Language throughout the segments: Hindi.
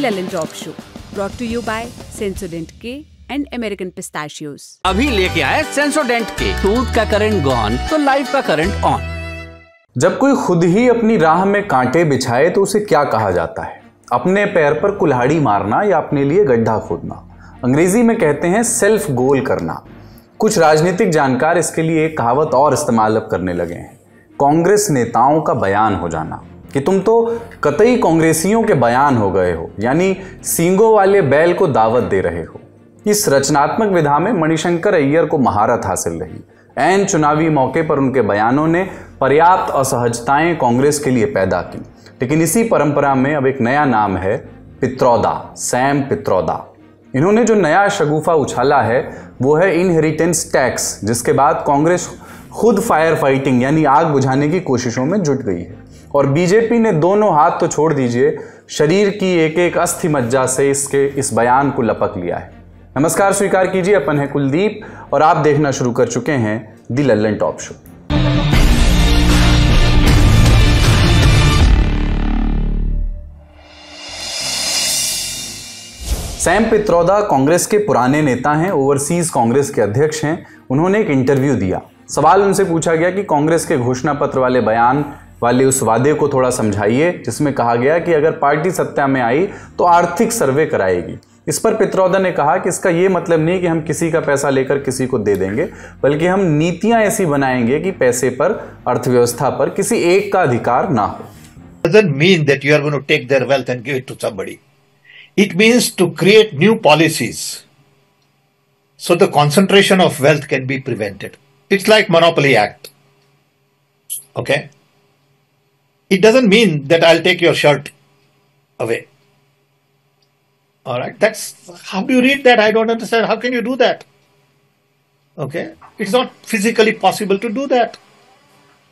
Lellen Top Show, brought to you by Sensodyne K and American Pistachios. अभी लेके आए सेंसोडेंट के टूथ का करंट गॉन तो लाइफ का करंट ऑन। जब कोई खुद ही अपनी राह में कांटे बिछाए तो उसे क्या कहा जाता है? अपने पैर पर कुल्हाड़ी मारना या अपने लिए गड्ढा खोदना। अंग्रेजी में कहते हैं सेल्फ गोल करना। कुछ राजनीतिक जानकार इसके लिए एक कहावत और इस्तेमाल अब करने लगे हैं, कांग्रेस नेताओं का बयान हो जाना, कि तुम तो कतई कांग्रेसियों के बयान हो गए हो, यानी सींगों वाले बैल को दावत दे रहे हो। इस रचनात्मक विधा में मणिशंकर अय्यर को महारत हासिल रही। ऐन चुनावी मौके पर उनके बयानों ने पर्याप्त असहजताएं कांग्रेस के लिए पैदा की। लेकिन इसी परंपरा में अब एक नया नाम है पित्रोदा, सैम पित्रोदा। इन्होंने जो नया शगुफा उछाला है वो है इनहेरिटेंस टैक्स, जिसके बाद कांग्रेस खुद फायर फाइटिंग यानी आग बुझाने की कोशिशों में जुट गई है। और बीजेपी ने दोनों हाथ तो छोड़ दीजिए, शरीर की एक एक अस्थि मज्जा से इस बयान को लपक लिया है। नमस्कार, स्वीकार कीजिए, अपन है कुलदीप और आप देखना शुरू कर चुके हैं the Lallantop show. Sam Pitroda Congress के पुराने नेता हैं, ओवरसीज कांग्रेस के अध्यक्ष हैं। उन्होंने एक इंटरव्यू दिया। सवाल उनसे पूछा गया कि कांग्रेस के घोषणा पत्र वाले बयान वाले उस वादे को थोड़ा समझाइए जिसमें कहा गया कि अगर पार्टी सत्ता में आई तो आर्थिक सर्वे कराएगी। इस पर पित्रोदा ने कहा कि इसका यह मतलब नहीं कि हम किसी का पैसा लेकर किसी को दे देंगे, बल्कि हम नीतियां ऐसी बनाएंगे कि पैसे पर, अर्थव्यवस्था पर किसी एक का अधिकार ना हो। Doesn't mean that you are going to take their wealth and give it to somebody. It means to create new policies so the concentration of wealth can be prevented. It's like Monopoly Act. Okay? It doesn't mean that I'll take your shirt away. All right? That's how do you read that? I don't understand. How can you do that? Okay? It's not physically possible to do that.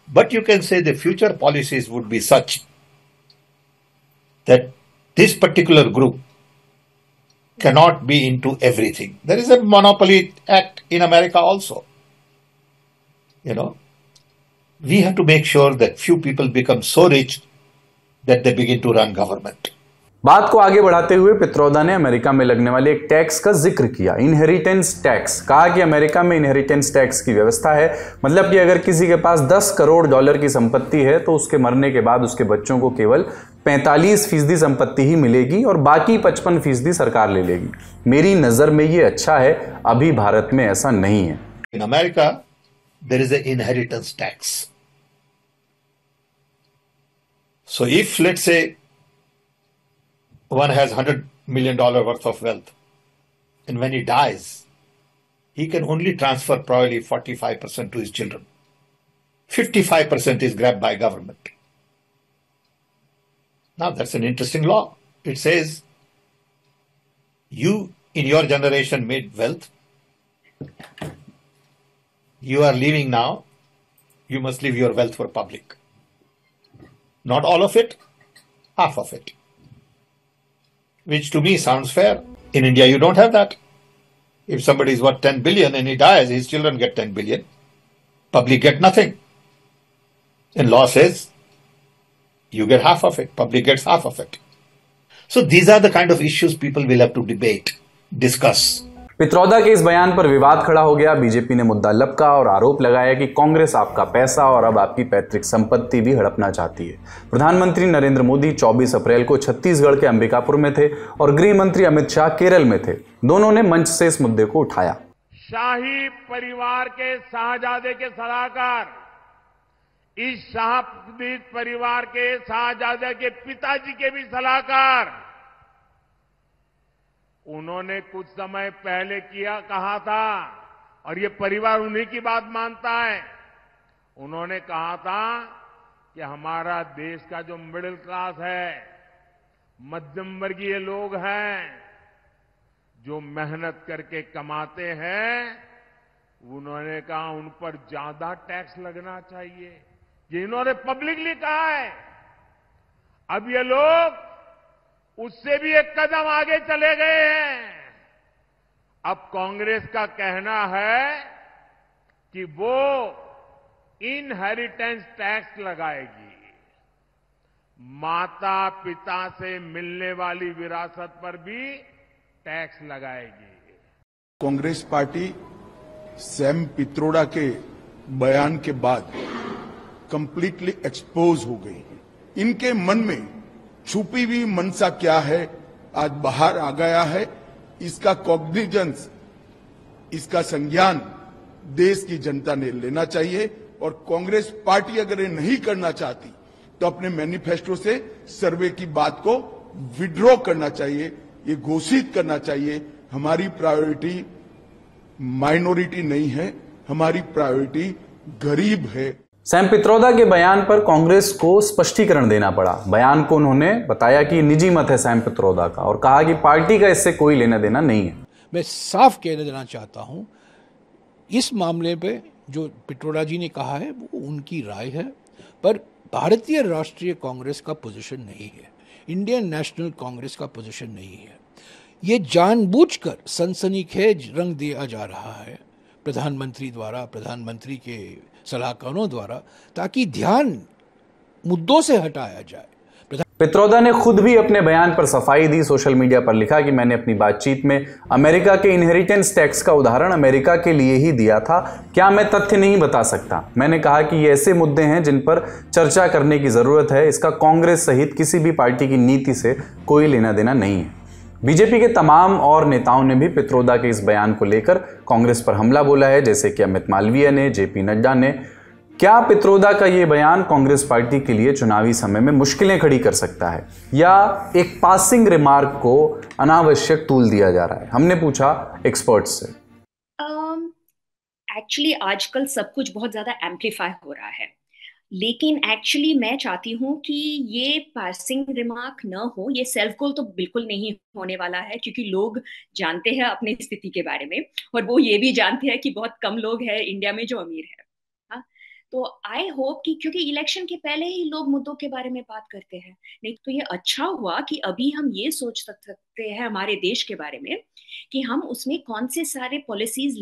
But you can say the future policies would be such that this particular group cannot be into everything. There is a Monopoly Act in America also. You know, we have to make sure that few people become so rich that they begin to run government. बात को आगे बढ़ाते हुए पित्रोदा ने अमेरिका में लगने वाले एक टैक्स का जिक्र किया, इनहेरिटेंस टैक्स। कहा कि अमेरिका में इनहेरिटेंस टैक्स की व्यवस्था है, मतलब कि अगर किसी के पास 10 करोड़ डॉलर की संपत्ति है तो उसके मरने के बाद उसके बच्चों को केवल 45% संपत्ति ही मिलेगी और बाकी 55% सरकार ले लेगी। मेरी नजर में ये अच्छा है, अभी भारत में ऐसा नहीं है। In America, there is an inheritance tax. So if, let's say, one has $100 million worth of wealth, and when he dies, he can only transfer probably 45% to his children. 55% is grabbed by government. Now that's an interesting law. It says, you in your generation made wealth, you are leaving now, you must leave your wealth for public. Not all of it, half of it. Which to me sounds fair. In India, you don't have that. If somebody is worth 10 billion and he dies, his children get 10 billion. Public get nothing. And law says, you get half of it. Public gets half of it. So these are the kind of issues people will have to debate, discuss. Pitroda के इस बयान पर विवाद खड़ा हो गया। बीजेपी ने मुद्दा लपका और आरोप लगाया कि कांग्रेस आपका पैसा और अब आपकी पैतृक संपत्ति भी हड़पना चाहती है। प्रधानमंत्री नरेंद्र मोदी 24 अप्रैल को छत्तीसगढ़ के अंबिकापुर में थे और गृह मंत्री अमित शाह केरल में थे। दोनों ने मंच से इस मुद्दे को उठाया। शाही परिवार के शाहजादे के सलाहकार, इस शाहपीर परिवार के शाहजादे के पिताजी के भी सलाहकार, उन्होंने कुछ समय पहले कहा था, और ये परिवार उन्हीं की बात मानता है। उन्होंने कहा था कि हमारा देश का जो मिडिल क्लास है, मध्यम वर्गीय लोग हैं, जो मेहनत करके कमाते हैं, उन्होंने कहा उन पर ज्यादा टैक्स लगना चाहिए। ये इन्होंने पब्लिकली कहा है। अब ये लोग उससे भी एक कदम आगे चले गए हैं। अब कांग्रेस का कहना है कि वो इनहेरिटेंस टैक्स लगाएगी। माता पिता से मिलने वाली विरासत पर भी टैक्स लगाएगी। कांग्रेस पार्टी सैम पित्रोड़ा के बयान के बाद कंप्लीटली एक्सपोज हो गई है। इनके मन में छुपी हुई मनसा क्या है आज बाहर आ गया है। इसका कॉग्निजेंस, इसका संज्ञान देश की जनता ने लेना चाहिए और कांग्रेस पार्टी अगर ये नहीं करना चाहती तो अपने मैनिफेस्टो से सर्वे की बात को विड्रॉ करना चाहिए, ये घोषित करना चाहिए हमारी प्रायोरिटी माइनॉरिटी नहीं है, हमारी प्रायोरिटी गरीब है। सैम पित्रोदा के बयान पर कांग्रेस को स्पष्टीकरण देना पड़ा। बयान को उन्होंने बताया कि निजी मत है सैम पित्रोदा का और कहा कि पार्टी का इससे कोई लेना देना नहीं है। मैं साफ कह देना चाहता हूं, इस मामले पे जो पित्रोदा जी ने कहा है वो उनकी राय है, पर भारतीय राष्ट्रीय कांग्रेस का पोजीशन नहीं है, इंडियन नेशनल कांग्रेस का पोजीशन नहीं है। ये जानबूझकर सनसनीखेज रंग दिया जा रहा है प्रधानमंत्री द्वारा, प्रधानमंत्री के सलाहकारों द्वारा, ताकि ध्यान मुद्दों से हटाया जाए। पित्रोदा ने खुद भी अपने बयान पर सफाई दी। सोशल मीडिया पर लिखा कि मैंने अपनी बातचीत में अमेरिका के इनहेरिटेंस टैक्स का उदाहरण अमेरिका के लिए ही दिया था। क्या मैं तथ्य नहीं बता सकता? मैंने कहा कि ये ऐसे मुद्दे हैं जिन पर चर्चा करने की जरूरत है। इसका कांग्रेस सहित किसी भी पार्टी की नीति से कोई लेना देना नहीं है। बीजेपी के तमाम और नेताओं ने भी पित्रोदा के इस बयान को लेकर कांग्रेस पर हमला बोला है, जैसे कि अमित मालवीय ने, जेपी नड्डा ने। क्या पित्रोदा का ये बयान कांग्रेस पार्टी के लिए चुनावी समय में मुश्किलें खड़ी कर सकता है या एक पासिंग रिमार्क को अनावश्यक तूल दिया जा रहा है? हमने पूछा एक्सपर्ट्स से। एक्चुअली आजकल सब कुछ बहुत ज्यादा एम्पलीफाई हो रहा है, लेकिन एक्चुअली मैं चाहती हूँ कि ये पासिंग रिमार्क न हो। ये सेल्फ गोल तो बिल्कुल नहीं होने वाला है, क्योंकि लोग जानते हैं अपनी स्थिति के बारे में और वो ये भी जानते हैं कि बहुत कम लोग हैं इंडिया में जो अमीर है। हाँ, तो आई होप कि, क्योंकि इलेक्शन के पहले ही लोग मुद्दों के बारे में बात करते हैं, नहीं तो ये अच्छा हुआ कि अभी हम ये सोच सकते हैं हमारे देश के बारे में कि हम उसमें कौन से सारे पॉलिसीज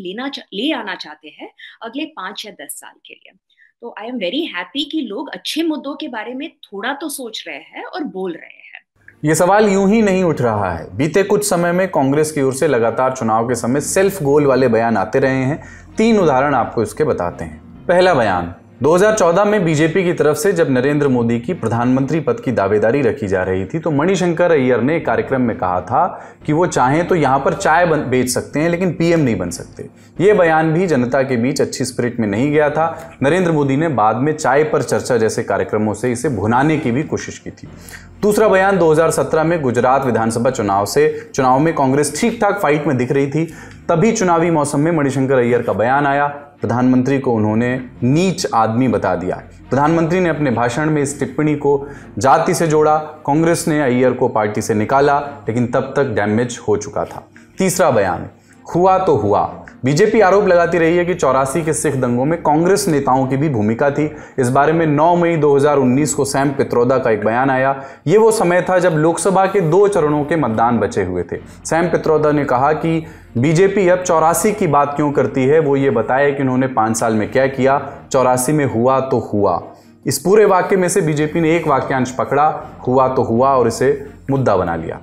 ले आना चाहते हैं अगले 5 या 10 साल के लिए। तो आई एम वेरी हैप्पी कि लोग अच्छे मुद्दों के बारे में थोड़ा तो सोच रहे हैं और बोल रहे हैं। ये सवाल यूं ही नहीं उठ रहा है। बीते कुछ समय में कांग्रेस की ओर से लगातार चुनाव के समय सेल्फ गोल वाले बयान आते रहे हैं। 3 उदाहरण आपको इसके बताते हैं। पहला बयान 2014 में बीजेपी की तरफ से जब नरेंद्र मोदी की प्रधानमंत्री पद की दावेदारी रखी जा रही थी तो मणिशंकर अय्यर ने एक कार्यक्रम में कहा था कि वो चाहें तो यहां पर चाय बेच सकते हैं लेकिन पीएम नहीं बन सकते। ये बयान भी जनता के बीच अच्छी स्पिरिट में नहीं गया था। नरेंद्र मोदी ने बाद में चाय पर चर्चा जैसे कार्यक्रमों से इसे भुनाने की भी कोशिश की थी। दूसरा बयान 2017 में गुजरात विधानसभा चुनाव में कांग्रेस ठीक ठाक फाइट में दिख रही थी। तभी चुनावी मौसम में मणिशंकर अय्यर का बयान आया। प्रधानमंत्री को उन्होंने नीच आदमी बता दिया। प्रधानमंत्री ने अपने भाषण में इस टिप्पणी को जाति से जोड़ा। कांग्रेस ने अय्यर को पार्टी से निकाला, लेकिन तब तक डैमेज हो चुका था। तीसरा बयान हुआ तो हुआ। बीजेपी आरोप लगाती रही है कि 84 के सिख दंगों में कांग्रेस नेताओं की भी भूमिका थी। इस बारे में 9 मई 2019 को सैम पित्रोदा का एक बयान आया। ये वो समय था जब लोकसभा के 2 चरणों के मतदान बचे हुए थे। सैम पित्रोदा ने कहा कि बीजेपी अब 84 की बात क्यों करती है, वो ये बताया कि उन्होंने 5 साल में क्या किया। 84 में हुआ तो हुआ। इस पूरे वाक्य में से बीजेपी ने एक वाक्यांश पकड़ा, हुआ तो हुआ, और इसे मुद्दा बना लिया।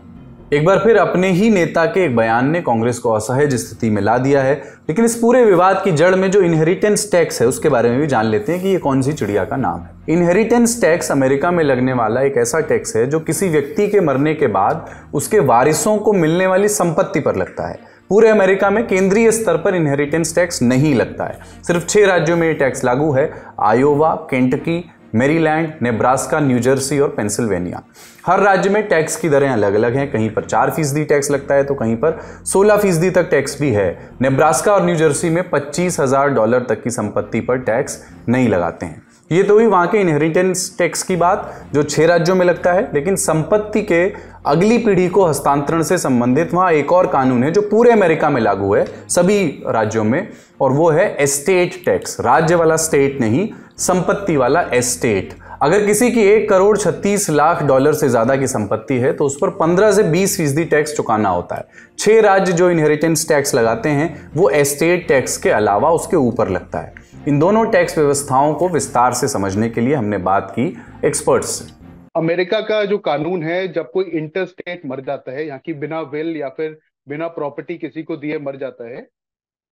एक बार फिर अपने ही नेता के एक बयान ने कांग्रेस को असहज स्थिति में ला दिया है। लेकिन इस पूरे विवाद की जड़ में जो इनहेरिटेंस टैक्स है उसके बारे में भी जान लेते हैं कि ये कौन सी चिड़िया का नाम है। इनहेरिटेंस टैक्स अमेरिका में लगने वाला एक ऐसा टैक्स है जो किसी व्यक्ति के मरने के बाद उसके वारिसों को मिलने वाली संपत्ति पर लगता है। पूरे अमेरिका में केंद्रीय स्तर पर इनहेरिटेंस टैक्स नहीं लगता है। सिर्फ 6 राज्यों में ये टैक्स लागू है: Iowa, Kentucky, Maryland, Nebraska, new Jersey और पेंसिल्वेनिया। हर राज्य में टैक्स की दरें अलग अलग हैं। कहीं पर 4% टैक्स लगता है तो कहीं पर 16% तक टैक्स भी है। नेब्रास्का और न्यू जर्सी में $25,000 तक की संपत्ति पर टैक्स नहीं लगाते हैं। ये तो हुई वहां के इनहेरिटेंस टैक्स की बात जो 6 राज्यों में लगता है। लेकिन संपत्ति के अगली पीढ़ी को हस्तांतरण से संबंधित वहां एक और कानून है जो पूरे अमेरिका में लागू है, सभी राज्यों में, और वो है एस्टेट टैक्स। राज्य वाला स्टेट नहीं, संपत्ति वाला एस्टेट। अगर किसी की $1,36,00,000 से ज्यादा की संपत्ति है तो उस पर 15 से 20% टैक्स चुकाना होता है। 6 राज्य जो इनहेरिटेंस टैक्स लगाते हैं वो एस्टेट टैक्स के अलावा उसके ऊपर लगता है। इन दोनों टैक्स व्यवस्थाओं को विस्तार से समझने के लिए हमने बात की एक्सपर्ट्स से। अमेरिका का जो कानून है, जब कोई इंटरस्टेट मर जाता है, यहाँ की बिना विल या फिर बिना प्रॉपर्टी किसी को दिए मर जाता है,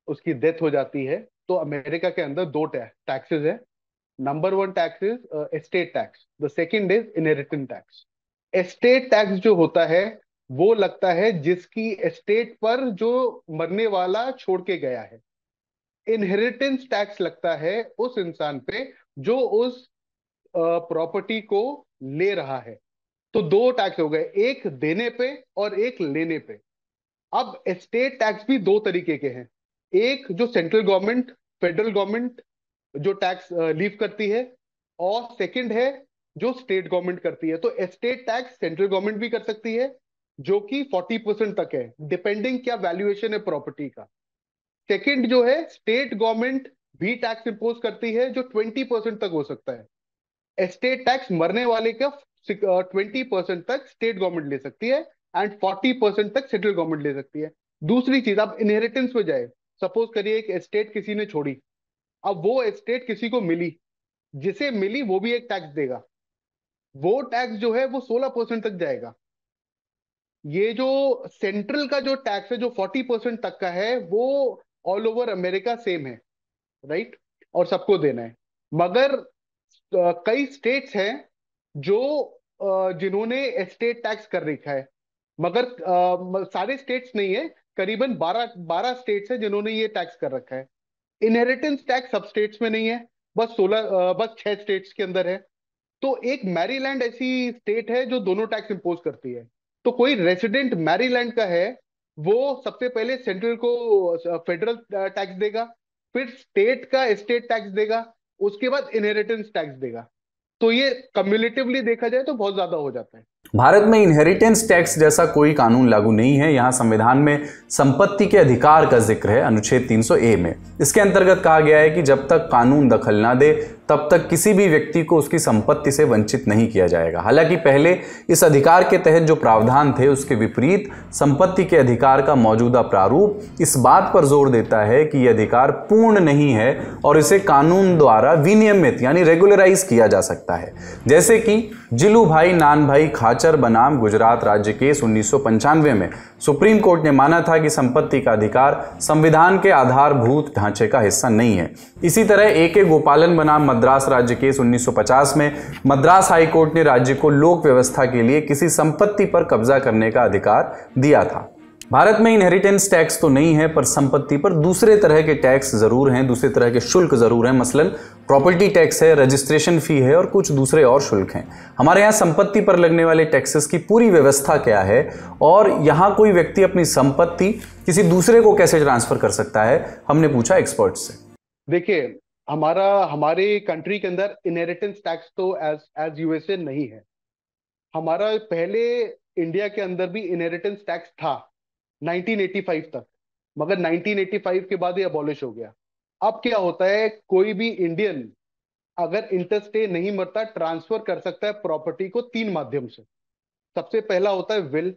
उसकी डेथ हो जाती है, तो अमेरिका के अंदर दो टैक्सेस है. Number one tax is estate tax, the second is inheritance tax. Estate tax जो होता है वो लगता है जिसकी एस्टेट पर जो मरने वाला छोड़ के गया है. इनहेरिटेंस टैक्स लगता है उस इंसान पे जो उस प्रॉपर्टी को ले रहा है. तो दो टैक्स हो गए, एक देने पे और एक लेने पे. अब एस्टेट टैक्स भी दो तरीके के हैं. एक जो सेंट्रल गवर्नमेंट, फेडरल गवर्नमेंट जो टैक्स लीव करती है, और सेकंड है जो स्टेट गवर्नमेंट करती है. तो एस्टेट टैक्स सेंट्रल गवर्नमेंट भी कर सकती है, जो कि 40% तक है, डिपेंडिंग क्या वैल्यूएशन है प्रॉपर्टी का. सेकंड जो है, स्टेट गवर्नमेंट भी टैक्स इंपोज करती है, जो 20% तक हो सकता है. एस्टेट टैक्स मरने वाले का 20% तक स्टेट गवर्नमेंट ले सकती है एंड 40% तक सेंट्रल गवर्नमेंट ले सकती है. दूसरी चीज, आप इनहेरिटेंस पे जाए. सपोज करिए एक एस्टेट किसी ने छोड़ी, अब वो एस्टेट किसी को मिली, जिसे मिली वो भी एक टैक्स देगा. वो टैक्स जो है वो 16% तक जाएगा. ये जो सेंट्रल का जो टैक्स है जो 40% तक का है, वो ऑल ओवर अमेरिका सेम है, राइट, और सबको देना है. मगर कई स्टेट्स हैं जो जिन्होंने एस्टेट टैक्स कर रखा है, मगर सारे स्टेट्स नहीं है, करीबन 12 स्टेट्स हैं जिन्होंने ये टैक्स कर रखा है. इनहेरिटेंस टैक्स सब स्टेट्स में नहीं है, बस 6 स्टेट्स के अंदर है. तो एक मैरीलैंड ऐसी स्टेट है जो दोनों टैक्स इंपोज करती है. तो कोई रेसिडेंट मैरीलैंड का है, वो सबसे पहले सेंट्रल को फेडरल टैक्स देगा, फिर स्टेट का एस्टेट टैक्स देगा, उसके बाद इनहेरिटेंस टैक्स देगा. तो ये कम्युलेटिवली देखा जाए तो बहुत ज्यादा हो जाता है. भारत में इनहेरिटेंस टैक्स जैसा कोई कानून लागू नहीं है. यहाँ संविधान में संपत्ति के अधिकार का जिक्र है अनुच्छेद 300A में. इसके अंतर्गत कहा गया है कि जब तक कानून दखल ना दे तब तक किसी भी व्यक्ति को उसकी संपत्ति से वंचित नहीं किया जाएगा. हालांकि पहले इस अधिकार के तहत जो प्रावधान थे उसके विपरीत संपत्ति के अधिकार का मौजूदा प्रारूप इस बात पर जोर देता है कि यह अधिकार पूर्ण नहीं है और इसे कानून द्वारा विनियमित यानी रेगुलराइज किया जा सकता है. जैसे कि जिलू भाई नान भाई खाचर बनाम गुजरात राज्य केस 1995 में सुप्रीम कोर्ट ने माना था कि संपत्ति का अधिकार संविधान के आधारभूत ढांचे का हिस्सा नहीं है. इसी तरह AK गोपालन बनाम मद्रास राज्य केस 1950 में मद्रास हाई कोर्ट ने राज्य को लोक व्यवस्था के लिए किसी संपत्ति पर कब्जा करने का अधिकार दिया था. भारत में इनहेरिटेंस टैक्स तो नहीं है, पर संपत्ति पर दूसरे तरह के टैक्स जरूर हैं, दूसरे तरह के शुल्क जरूर हैं. मसलन प्रॉपर्टी टैक्स है, रजिस्ट्रेशन फी है और कुछ दूसरे और शुल्क हैं. हमारे यहाँ संपत्ति पर लगने वाले टैक्सेस की पूरी व्यवस्था क्या है और यहाँ कोई व्यक्ति अपनी संपत्ति किसी दूसरे को कैसे ट्रांसफर कर सकता है, हमने पूछा एक्सपर्ट से. देखिए, हमारे कंट्री के अंदर इनहेरिटेंस टैक्स तो एज यूएसए नहीं है. हमारा पहले इंडिया के अंदर भी इनहेरिटेंस टैक्स था 1985 तक, मगर 1985 के बाद ये अबॉलिश हो गया. अब क्या होता है, कोई भी इंडियन अगर इंटरस्टे नहीं मरता ट्रांसफर कर सकता है प्रॉपर्टी को 3 माध्यम से. सबसे पहला होता है विल,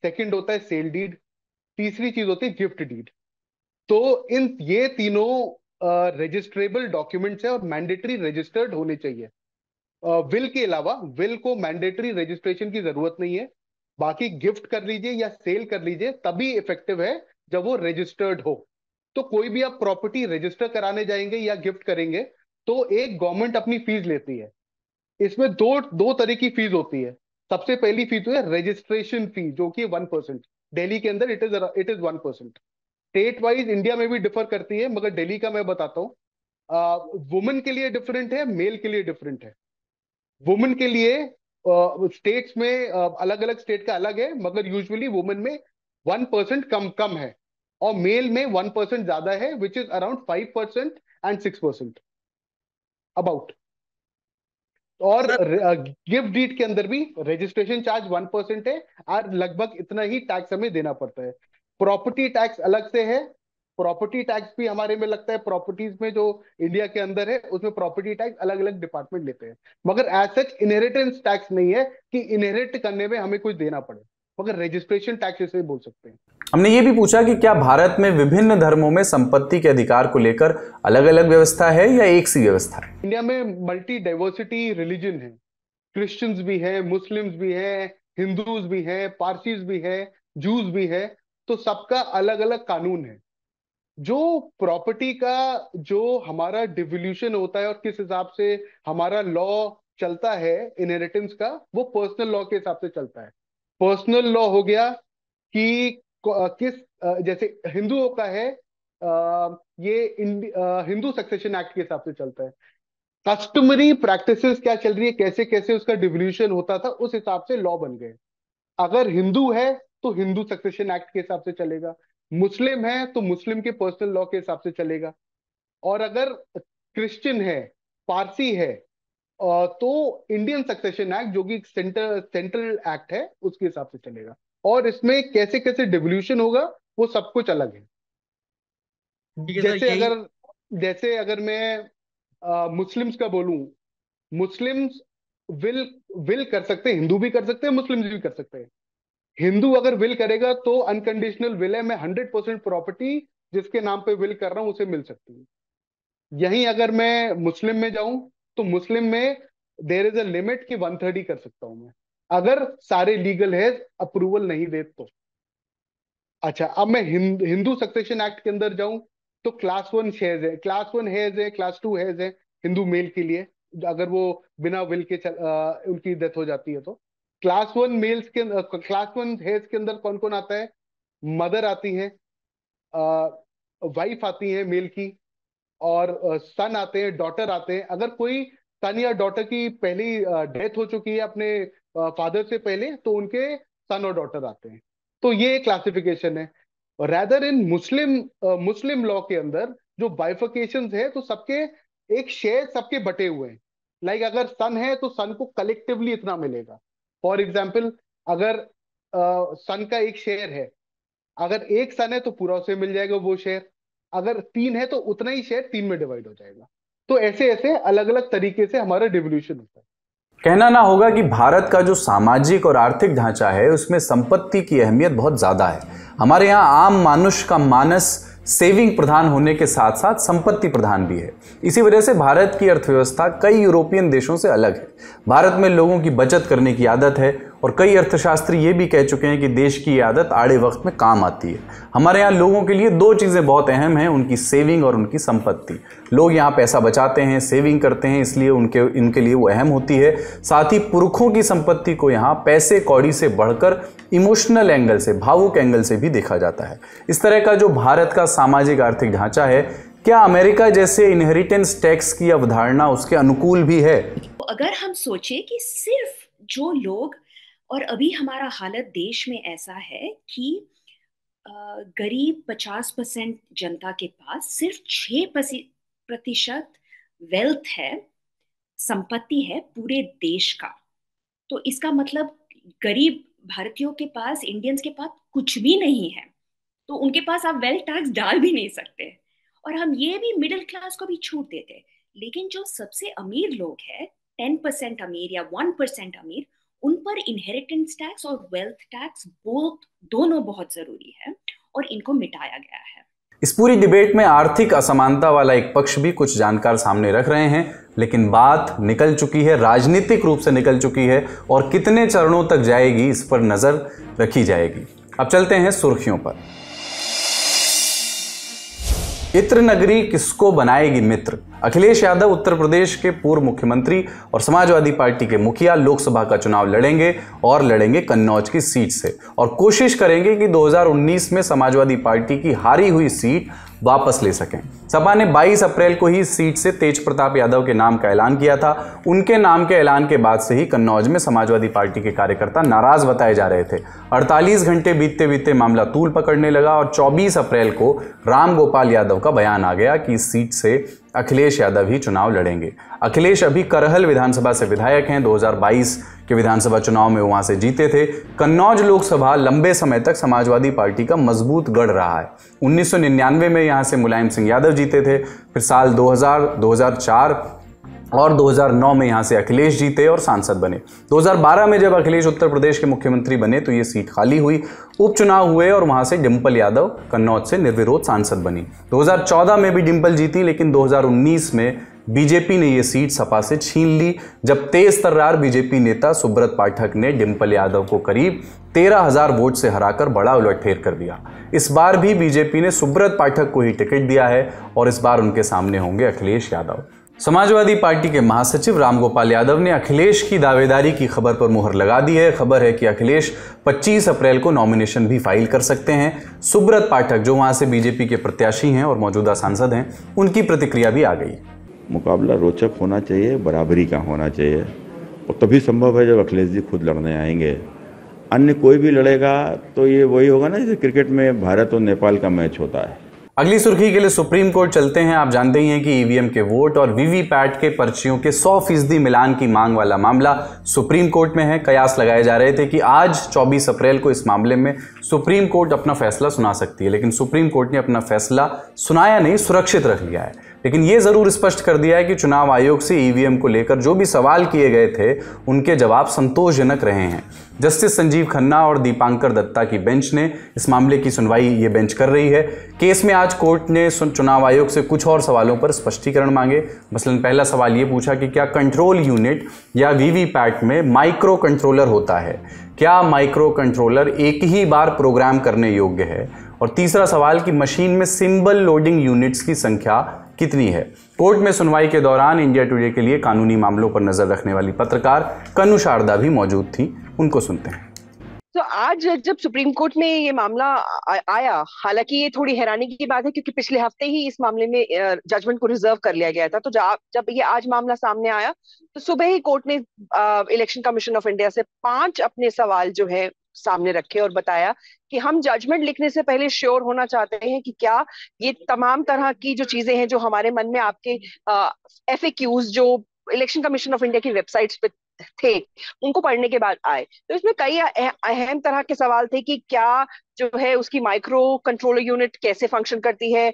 सेकंड होता है सेल डीड, तीसरी चीज होती है गिफ्ट डीड. तो ये तीनों रजिस्ट्रेबल डॉक्यूमेंट्स है और मैंडेटरी रजिस्टर्ड होने चाहिए. विल के अलावा विल को मैंडेटरी रजिस्ट्रेशन की जरूरत नहीं है. बाकी गिफ्ट कर लीजिए या सेल कर लीजिए, तभी इफेक्टिव है जब वो रजिस्टर्ड हो. तो कोई भी आप प्रॉपर्टी रजिस्टर कराने जाएंगे या गिफ्ट करेंगे तो एक गवर्नमेंट अपनी फीस लेती है. इसमें दो तरह की फीस होती है. सबसे पहली फीस है रजिस्ट्रेशन फी, जो कि 1%. दिल्ली के अंदर it is 1%. State wise India में भी डिफर करती है, मगर दिल्ली का मैं बताता हूँ. वुमेन के लिए डिफरेंट है, मेल के लिए डिफरेंट है. वुमेन के लिए स्टेट्स में अलग अलग स्टेट का अलग है, मगर यूजुअली वुमेन में 1% कम है और मेल में 1% ज्यादा है, which is around 5% and 6% about. और गिफ्ट डीड के अंदर भी रजिस्ट्रेशन चार्ज 1% है और लगभग इतना ही टैक्स हमें देना पड़ता है. प्रॉपर्टी टैक्स अलग से है. प्रॉपर्टी टैक्स भी हमारे में लगता है, प्रॉपर्टीज में जो इंडिया के अंदर है उसमें प्रॉपर्टी टैक्स अलग अलग डिपार्टमेंट लेते हैं. मगर एज सच इनहेरिटेंस टैक्स नहीं है कि इनहेरिट करने में हमें कुछ देना पड़े, मगर रजिस्ट्रेशन टैक्स इसे बोल सकते हैं. हमने ये भी पूछा कि क्या भारत में विभिन्न धर्मों में संपत्ति के अधिकार को लेकर अलग अलग व्यवस्था है या एक सी व्यवस्था है. इंडिया में मल्टी डाइवर्सिटी रिलीजन है. क्रिश्चियंस भी हैं, मुस्लिम्स भी हैं, हिंदूज भी हैं, पारसीज भी हैं, जूस भी हैं, तो सबका अलग अलग कानून है। जो प्रॉपर्टी का जो हमारा डिवोल्यूशन होता है और किस हिसाब से हमारा लॉ चलता है इनहेरिटेंस का, वो पर्सनल लॉ के हिसाब से चलता है। पर्सनल लॉ हो गया कि जैसे हिंदुओं का है, ये हिंदू सक्सेशन एक्ट के हिसाब से चलता है। कस्टमरी प्रैक्टिसेस क्या चल रही है, कैसे कैसे उसका डिवोल्यूशन होता था, उस हिसाब से लॉ बन गए। अगर हिंदू है तो हिंदू सक्सेशन एक्ट के हिसाब से चलेगा, मुस्लिम है तो मुस्लिम के पर्सनल लॉ के हिसाब से चलेगा, और अगर क्रिश्चियन है, पारसी है, तो इंडियन सक्सेशन एक्ट जो कि सेंट्रल एक्ट है उसके हिसाब से चलेगा। और इसमें कैसे कैसे डिवोल्यूशन होगा वो सब कुछ अलग है। जैसे अगर मैं मुस्लिम्स का बोलूं, मुस्लिम्स विल कर सकते हैं, हिंदू भी कर सकते हैं, मुस्लिम्स भी कर सकते हैं। हिंदू अगर विल करेगा तो अनकंडीशनल विल है, मैं 100% प्रॉपर्टी जिसके नाम पे विल कर रहा हूं उसे मिल सकती है। यहीं अगर मैं मुस्लिम में जाऊं तो मुस्लिम में देयर इज अ लिमिट कि 130 कर सकता हूं मैं, अगर सारे लीगल है, अप्रूवल नहीं दे तो। अच्छा, अब मैं हिंदू सक्सेशन एक्ट के अंदर जाऊं तो क्लास 1 शेयर्स है, क्लास 1 हेयर्स है, क्लास 2 हेयर्स है हिंदू मेल के लिए, अगर वो बिना विल के उनकी डेथ हो जाती है तो। क्लास 1 मेल्स के क्लास 1 हेयर्स के अंदर कौन कौन आता है? मदर आती है, वाइफ आती है मेल की, और सन आते हैं, डॉटर आते हैं। अगर कोई सन या डॉटर की पहली डेथ हो चुकी है अपने फादर से पहले तो उनके सन और डॉटर आते हैं। तो ये क्लासिफिकेशन है। रैदर इन मुस्लिम लॉ के अंदर जो बाइफिकेशन है तो सबके एक शेयर सबके बटे हुए हैं। लाइक अगर सन है तो सन को कलेक्टिवली इतना मिलेगा। फॉर एग्जाम्पल, अगर सन का एक शेयर है, अगर एक सन है तो पूरा उसे मिल जाएगा वो शेयर, अगर 3 है तो उतना ही शेयर 3 में डिवाइड हो जाएगा। तो ऐसे ऐसे अलग अलग तरीके से हमारा डिवोल्यूशन होता है। कहना ना होगा कि भारत का जो सामाजिक और आर्थिक ढांचा है उसमें संपत्ति की अहमियत बहुत ज्यादा है। हमारे यहाँ आम मानुष का मानस सेविंग प्रधान होने के साथ साथ संपत्ति प्रधान भी है। इसी वजह से भारत की अर्थव्यवस्था कई यूरोपियन देशों से अलग है। भारत में लोगों की बचत करने की आदत है और कई अर्थशास्त्री ये भी कह चुके हैं कि देश की ये आदत आड़े वक्त में काम आती है। हमारे यहाँ लोगों के लिए 2 चीज़ें बहुत अहम हैं, उनकी सेविंग और उनकी संपत्ति। लोग यहाँ पैसा बचाते हैं, सेविंग करते हैं, इसलिए इनके लिए वो अहम होती है। साथ ही पुरखों की संपत्ति को यहाँ पैसे कौड़ी से बढ़कर इमोशनल एंगल से, भावुक एंगल से भी देखा जाता है। इस तरह का जो भारत का सामाजिक आर्थिक ढांचा है, क्या अमेरिका जैसे इनहेरिटेंस टैक्स की अवधारणा उसके अनुकूल भी है? अगर हम सोचे कि सिर्फ जो लोग, और अभी हमारा हालत देश में ऐसा है कि गरीब 50% जनता के पास सिर्फ 6% वेल्थ है, संपत्ति है पूरे देश का। तो इसका मतलब गरीब भारतीयों के पास, इंडियंस के पास कुछ भी नहीं है, तो उनके पास आप वेल्थ टैक्स डाल भी नहीं सकते। और हम ये भी मिडिल क्लास को भी छूट देते। लेकिन जो सबसे अमीर लोग हैं, 10% अमीर या 1% अमीर, उन पर इनहेरिटेंस टैक्स और वेल्थ टैक्स दोनों बहुत जरूरी है और इनको मिटाया गया है। इस पूरी डिबेट में आर्थिक असमानता वाला एक पक्ष भी कुछ जानकार सामने रख रहे हैं, लेकिन बात निकल चुकी है, राजनीतिक रूप से निकल चुकी है, और कितने चरणों तक जाएगी इस पर नजर रखी जाएगी। अब चलते हैं सुर्खियों पर। इत्र नगरी किसको बनाएगी मित्र? अखिलेश यादव उत्तर प्रदेश के पूर्व मुख्यमंत्री और समाजवादी पार्टी के मुखिया लोकसभा का चुनाव लड़ेंगे और लड़ेंगे कन्नौज की सीट से, और कोशिश करेंगे कि 2019 में समाजवादी पार्टी की हारी हुई सीट वापस ले सकें। सपा ने 22 अप्रैल को ही सीट से तेज प्रताप यादव के नाम का ऐलान किया था। उनके नाम के ऐलान के बाद से ही कन्नौज में समाजवादी पार्टी के कार्यकर्ता नाराज बताए जा रहे थे। 48 घंटे बीतते बीतते मामला तूल पकड़ने लगा और 24 अप्रैल को राम गोपाल यादव का बयान आ गया कि इस सीट से अखिलेश यादव ही चुनाव लड़ेंगे। अखिलेश अभी करहल विधानसभा से विधायक हैं। 2022 के विधानसभा चुनाव में वहां से जीते थे। कन्नौज लोकसभा लंबे समय तक समाजवादी पार्टी का मजबूत गढ़ रहा है। 1999 में यहां से मुलायम सिंह यादव जीते थे, फिर साल 2000, 2004 और 2009 में यहां से अखिलेश जीते और सांसद बने। 2012 में जब अखिलेश उत्तर प्रदेश के मुख्यमंत्री बने तो ये सीट खाली हुई, उपचुनाव हुए और वहां से डिंपल यादव कन्नौज से निर्विरोध सांसद बनी। 2014 में भी डिंपल जीती, लेकिन 2019 में बीजेपी ने ये सीट सपा से छीन ली जब तेज तर्रार बीजेपी नेता सुब्रत पाठक ने डिंपल यादव को करीब 13,000 वोट से हराकर बड़ा उलटफेर कर दिया। इस बार भी बीजेपी ने सुब्रत पाठक को ही टिकट दिया है और इस बार उनके सामने होंगे अखिलेश यादव। समाजवादी पार्टी के महासचिव रामगोपाल यादव ने अखिलेश की दावेदारी की खबर पर मुहर लगा दी है। खबर है कि अखिलेश 25 अप्रैल को नॉमिनेशन भी फाइल कर सकते हैं। सुब्रत पाठक, जो वहां से बीजेपी के प्रत्याशी हैं और मौजूदा सांसद हैं, उनकी प्रतिक्रिया भी आ गई। मुकाबला रोचक होना चाहिए, बराबरी का होना चाहिए, और तभी संभव है जब अखिलेश जी खुद लड़ने आएंगे। अन्य कोई भी लड़ेगा तो ये वही होगा ना जैसे क्रिकेट में भारत और नेपाल का मैच होता है। अगली सुर्खी के लिए सुप्रीम कोर्ट चलते हैं। आप जानते ही हैं कि ईवीएम के वोट और वीवीपैट के पर्चियों के 100% मिलान की मांग वाला मामला सुप्रीम कोर्ट में है। कयास लगाए जा रहे थे कि आज 24 अप्रैल को इस मामले में सुप्रीम कोर्ट अपना फैसला सुना सकती है, लेकिन सुप्रीम कोर्ट ने अपना फैसला सुनाया नहीं, सुरक्षित रख लिया है। लेकिन यह जरूर स्पष्ट कर दिया है कि चुनाव आयोग से ईवीएम को लेकर जो भी सवाल किए गए थे उनके जवाब संतोषजनक रहे हैं। जस्टिस संजीव खन्ना और दीपांकर दत्ता की बेंच ने इस मामले की सुनवाई ये बेंच कर रही है। केस में आज कोर्ट ने चुनाव आयोग से कुछ और सवालों पर स्पष्टीकरण मांगे। मसलन पहला सवाल ये पूछा कि क्या कंट्रोल यूनिट या वीवीपैट में माइक्रो कंट्रोलर होता है, क्या माइक्रो कंट्रोलर एक ही बार प्रोग्राम करने योग्य है, और तीसरा सवाल कि मशीन में सिंबल लोडिंग यूनिट्स की संख्या कितनी है। कोर्ट में सुनवाई के दौरान इंडिया टुडे के लिए कानूनी मामलों पर नजर रखने वाली पत्रकार कनु शारदा भी मौजूद थी, उनको सुनते हैं। तो आज जब सुप्रीम कोर्ट में ये मामला आया, हालांकि ये थोड़ी हैरानी की बात है क्योंकि पिछले हफ्ते ही इस मामले में जजमेंट को रिजर्व कर लिया गया था। तो जब ये आज मामला सामने आया तो सुबह ही कोर्ट ने इलेक्शन कमीशन ऑफ इंडिया से 5 अपने सवाल जो है सामने रखे और बताया कि हम जजमेंट लिखने से पहले श्योर होना चाहते हैं कि क्या ये तमाम तरह की जो चीजें हैं जो हमारे मन में आपके FAQs जो इलेक्शन कमीशन ऑफ इंडिया की वेबसाइट्स पे थे उनको पढ़ने के बाद आए। तो इसमें कई अहम तरह के सवाल थे कि क्या जो है उसकी माइक्रो कंट्रोलर यूनिट कैसे फंक्शन करती है,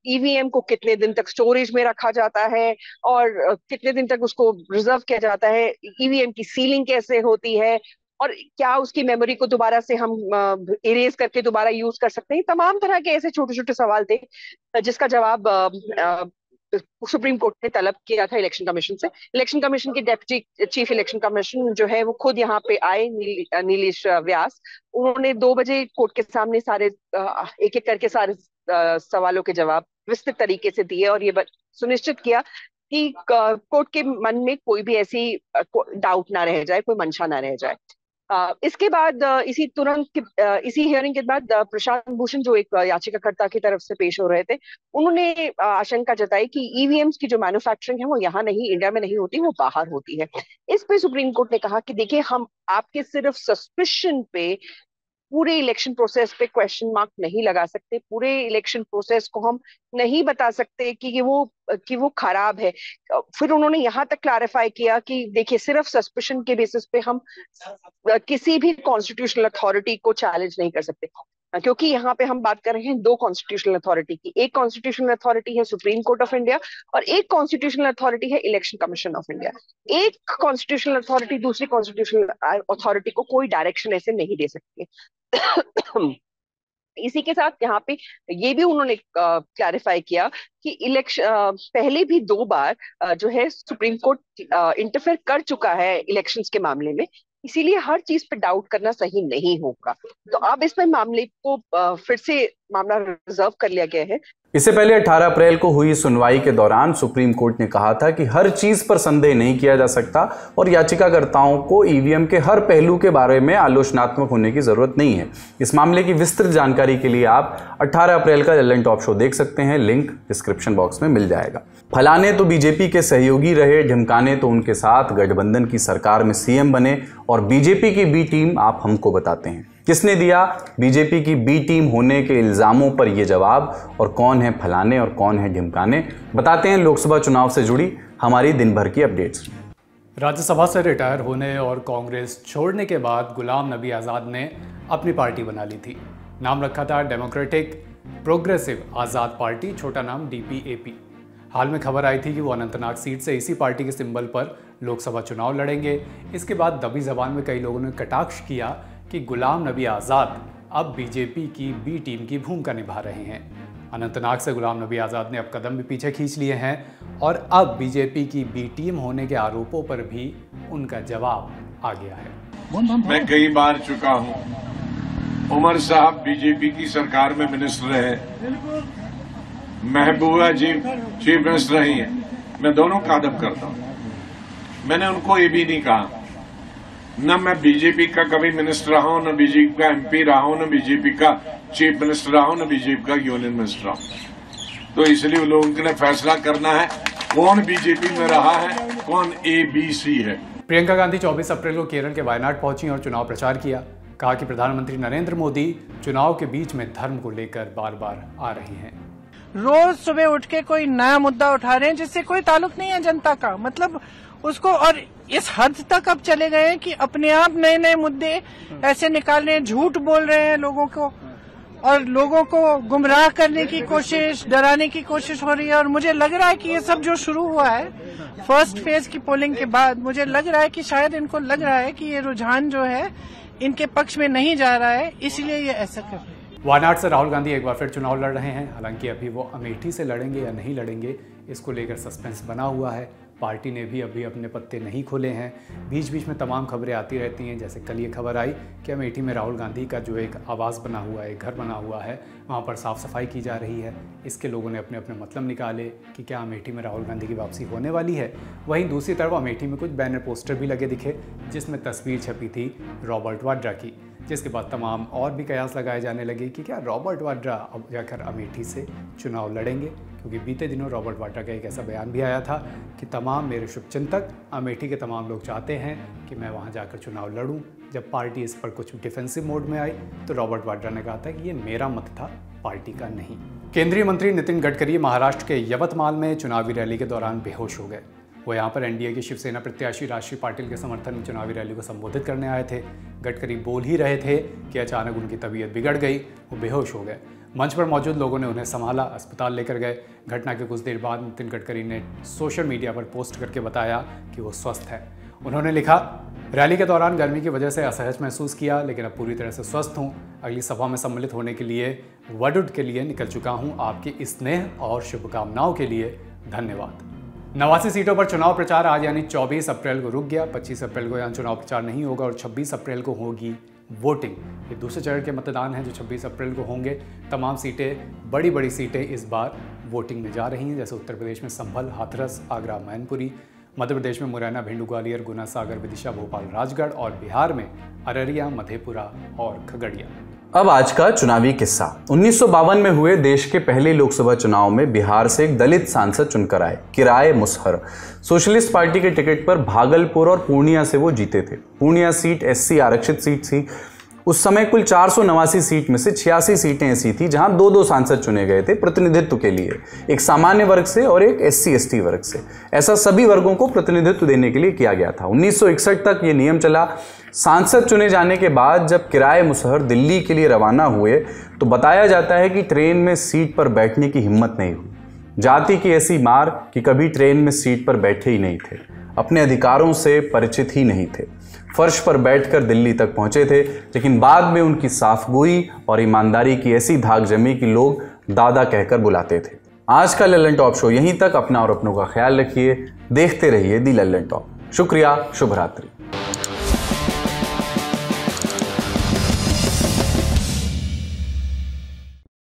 ईवीएम को कितने दिन तक स्टोरेज में रखा जाता है और कितने दिन तक उसको रिजर्व किया जाता है, ईवीएम की सीलिंग कैसे होती है, और क्या उसकी मेमोरी को दोबारा से हम इरेज करके दोबारा यूज कर सकते हैं। तमाम तरह के ऐसे छोटे छोटे सवाल थे जिसका जवाब सुप्रीम कोर्ट ने तलब किया था इलेक्शन कमीशन से। इलेक्शन कमीशन के डेप्यूटी चीफ इलेक्शन कमीशन जो है वो खुद यहाँ पे आए, नीलेश व्यास। उन्होंने 2 बजे कोर्ट के सामने सारे एक एक करके सारे सवालों के जवाब विस्तृत तरीके से दिए और ये सुनिश्चित किया कि कोर्ट के मन में कोई भी ऐसी डाउट ना रह जाए, कोई मंशा ना रह जाए। इसके बाद इसी हियरिंग के बाद प्रशांत भूषण जो एक याचिकाकर्ता की तरफ से पेश हो रहे थे, उन्होंने आशंका जताई कि ईवीएम्स की जो मैन्युफैक्चरिंग है वो यहाँ नहीं, इंडिया में नहीं होती, वो बाहर होती है। इस पे सुप्रीम कोर्ट ने कहा कि देखिए हम आपके सिर्फ सस्पिशन पे पूरे इलेक्शन प्रोसेस पे क्वेश्चन मार्क नहीं लगा सकते, पूरे इलेक्शन प्रोसेस को हम नहीं बता सकते कि वो खराब है। फिर उन्होंने यहाँ तक क्लैरिफाई किया कि देखिए सिर्फ सस्पिशन के बेसिस पे हम किसी भी कॉन्स्टिट्यूशनल अथॉरिटी को चैलेंज नहीं कर सकते, क्योंकि यहाँ पे हम बात कर रहे हैं 2 कॉन्स्टिट्यूशनल अथॉरिटी की। एक कॉन्स्टिट्यूशनल अथॉरिटी है सुप्रीम कोर्ट ऑफ इंडिया और एक कॉन्स्टिट्यूशनल अथॉरिटी है इलेक्शन कमीशन ऑफ इंडिया। एक कॉन्स्टिट्यूशनल अथॉरिटी दूसरी कॉन्स्टिट्यूशनल अथॉरिटी को कोई डायरेक्शन ऐसे नहीं दे सकती। इसी के साथ यहाँ पे ये भी उन्होंने क्लैरिफाई किया कि इलेक्शन पहले भी 2 बार जो है सुप्रीम कोर्ट इंटरफेयर कर चुका है इलेक्शंस के मामले में, इसीलिए हर चीज पे डाउट करना सही नहीं होगा। तो अब इसमें मामले को फिर से मामला रिजर्व कर लिया गया है। इससे पहले 18 अप्रैल को हुई सुनवाई के दौरान सुप्रीम कोर्ट ने कहा था कि हर चीज पर संदेह नहीं किया जा सकता और याचिकाकर्ताओं को ईवीएम के हर पहलू के बारे में आलोचनात्मक होने की जरूरत नहीं है। इस मामले की विस्तृत जानकारी के लिए आप 18 अप्रैल का ललन टॉप शो देख सकते हैं, लिंक डिस्क्रिप्शन बॉक्स में मिल जाएगा। फलाने तो बीजेपी के सहयोगी रहे, ढिमकाने तो उनके साथ गठबंधन की सरकार में सीएम बने, और बीजेपी की बी टीम आप हमको बताते हैं किसने दिया बीजेपी की बी टीम होने के इल्जामों पर यह जवाब, और कौन है फलाने और कौन है ढिमकाने, बताते हैं लोकसभा चुनाव से जुड़ी हमारी दिन भर की अपडेट्स। राज्यसभा से रिटायर होने और कांग्रेस छोड़ने के बाद गुलाम नबी आज़ाद ने अपनी पार्टी बना ली थी। नाम रखा था डेमोक्रेटिक प्रोग्रेसिव आज़ाद पार्टी, छोटा नाम DPAP। हाल में खबर आई थी कि वो अनंतनाग सीट से इसी पार्टी के सिंबल पर लोकसभा चुनाव लड़ेंगे। इसके बाद दबी जबान में कई लोगों ने कटाक्ष किया कि गुलाम नबी आज़ाद अब बीजेपी की बी टीम की भूमिका निभा रहे हैं। अनंतनाग से गुलाम नबी आज़ाद ने अब कदम भी पीछे खींच लिए हैं और अब बीजेपी की बी टीम होने के आरोपों पर भी उनका जवाब आ गया है। मैं कई बार चुका हूं। उमर साहब बीजेपी की सरकार में मिनिस्टर रहे, महबूबा जी चीफ मिनिस्टर रही हैं। मैं दोनों का अदब करता हूं। मैंने उनको ये भी नहीं कहा, न मैं बीजेपी का कभी मिनिस्टर रहा हूं, न बीजेपी का एमपी रहा हूं, न बीजेपी का चीफ मिनिस्टर रहा हूं, न बीजेपी का यूनियन मिनिस्टर रहा हूं। तो इसलिए लोगों ने फैसला करना है कौन बीजेपी में रहा है, कौन ABC है। प्रियंका गांधी 24 अप्रैल को केरल के वायनाड पहुंची और चुनाव प्रचार किया। कहा कि प्रधानमंत्री नरेंद्र मोदी चुनाव के बीच में धर्म को लेकर बार बार आ रहे हैं। रोज सुबह उठ के कोई नया मुद्दा उठा रहे हैं जिससे कोई ताल्लुक नहीं है जनता का, मतलब उसको, और इस हद तक अब चले गए हैं कि अपने आप नए नए मुद्दे ऐसे निकाल रहे हैं, झूठ बोल रहे हैं लोगों को और लोगों को गुमराह करने की कोशिश, डराने की कोशिश हो रही है। और मुझे लग रहा है कि ये सब जो शुरू हुआ है फर्स्ट फेज की पोलिंग के बाद, मुझे लग रहा है कि शायद इनको लग रहा है कि ये रुझान जो है इनके पक्ष में नहीं जा रहा है, इसलिए ये ऐसा कर रहे हैं। वायनाड से राहुल गांधी एक बार फिर चुनाव लड़ रहे हैं। हालांकि अभी वो अमेठी से लड़ेंगे या नहीं लड़ेंगे, इसको लेकर सस्पेंस बना हुआ है। पार्टी ने भी अभी अपने पत्ते नहीं खोले हैं। बीच बीच में तमाम खबरें आती रहती हैं, जैसे कल ये खबर आई कि अमेठी में राहुल गांधी का जो एक आवास बना हुआ है, एक घर बना हुआ है, वहाँ पर साफ़ सफाई की जा रही है। इसके लोगों ने अपने अपने मतलब निकाले कि क्या अमेठी में राहुल गांधी की वापसी होने वाली है। वहीं दूसरी तरफ अमेठी में कुछ बैनर पोस्टर भी लगे दिखे जिसमें तस्वीर छपी थी रॉबर्ट वाड्रा की, जिसके बाद तमाम और भी कयास लगाए जाने लगे कि क्या रॉबर्ट वाड्रा अब जाकर अमेठी से चुनाव लड़ेंगे, क्योंकि बीते दिनों रॉबर्ट वाड्रा का एक ऐसा बयान भी आया था कि तमाम मेरे शुभचिंतक, अमेठी के तमाम लोग चाहते हैं कि मैं वहां जाकर चुनाव लड़ूं। जब पार्टी इस पर कुछ डिफेंसिव मोड में आई तो रॉबर्ट वाड्रा ने कहा था कि ये मेरा मत था, पार्टी का नहीं। केंद्रीय मंत्री नितिन गडकरी महाराष्ट्र के यवतमाल में चुनावी रैली के दौरान बेहोश हो गए। वो यहाँ पर एनडीए के शिवसेना प्रत्याशी राशिव पाटिल के समर्थन में चुनावी रैली को संबोधित करने आए थे। गडकरी बोल ही रहे थे कि अचानक उनकी तबीयत बिगड़ गई, वो बेहोश हो गए। मंच पर मौजूद लोगों ने उन्हें संभाला, अस्पताल लेकर गए। घटना के कुछ देर बाद नितिन गडकरी ने सोशल मीडिया पर पोस्ट करके बताया कि वो स्वस्थ है। उन्होंने लिखा, रैली के दौरान गर्मी की वजह से असहज महसूस किया, लेकिन अब पूरी तरह से स्वस्थ हूँ। अगली सभा में सम्मिलित होने के लिए वडुड के लिए निकल चुका हूँ। आपके स्नेह और शुभकामनाओं के लिए धन्यवाद। 89 सीटों पर चुनाव प्रचार आज यानी 24 अप्रैल को रुक गया। 25 अप्रैल को यहाँ चुनाव प्रचार नहीं होगा और 26 अप्रैल को होगी वोटिंग। ये दूसरे चरण के मतदान हैं जो 26 अप्रैल को होंगे। तमाम सीटें, बड़ी बड़ी सीटें इस बार वोटिंग में जा रही हैं, जैसे उत्तर प्रदेश में संभल, हाथरस, आगरा, मैनपुरी, मध्य प्रदेश में मुरैना, भिंड, ग्वालियर, गुना, सागर, विदिशा, भोपाल, राजगढ़ और बिहार में अररिया, मधेपुरा और खगड़िया। अब आज का चुनावी किस्सा। 1952 में हुए देश के पहले लोकसभा चुनाव में बिहार से एक दलित सांसद चुनकर आए, किराए मुसहर। सोशलिस्ट पार्टी के टिकट पर भागलपुर और पूर्णिया से वो जीते थे। पूर्णिया सीट SC आरक्षित सीट थी। उस समय कुल 489 सीट में से 86 सीटें ऐसी थी जहां 2-2 सांसद चुने गए थे प्रतिनिधित्व के लिए, एक सामान्य वर्ग से और एक SC/ST वर्ग से। ऐसा सभी वर्गों को प्रतिनिधित्व देने के लिए किया गया था। 1961 तक ये नियम चला। सांसद चुने जाने के बाद जब किराए मुसहर दिल्ली के लिए रवाना हुए तो बताया जाता है कि ट्रेन में सीट पर बैठने की हिम्मत नहीं हुई। जाति की ऐसी मार कि कभी ट्रेन में सीट पर बैठे ही नहीं थे, अपने अधिकारों से परिचित ही नहीं थे। फर्श पर बैठकर दिल्ली तक पहुंचे थे, लेकिन बाद में उनकी साफगोई और ईमानदारी की ऐसी धाक जमी कि लोग दादा कहकर बुलाते थे। आज का लल्लन टॉप शो यहीं तक। अपना और अपनों का ख्याल रखिए। देखते रहिए दी लल्लन टॉप। शुक्रिया। शुभ रात्रि।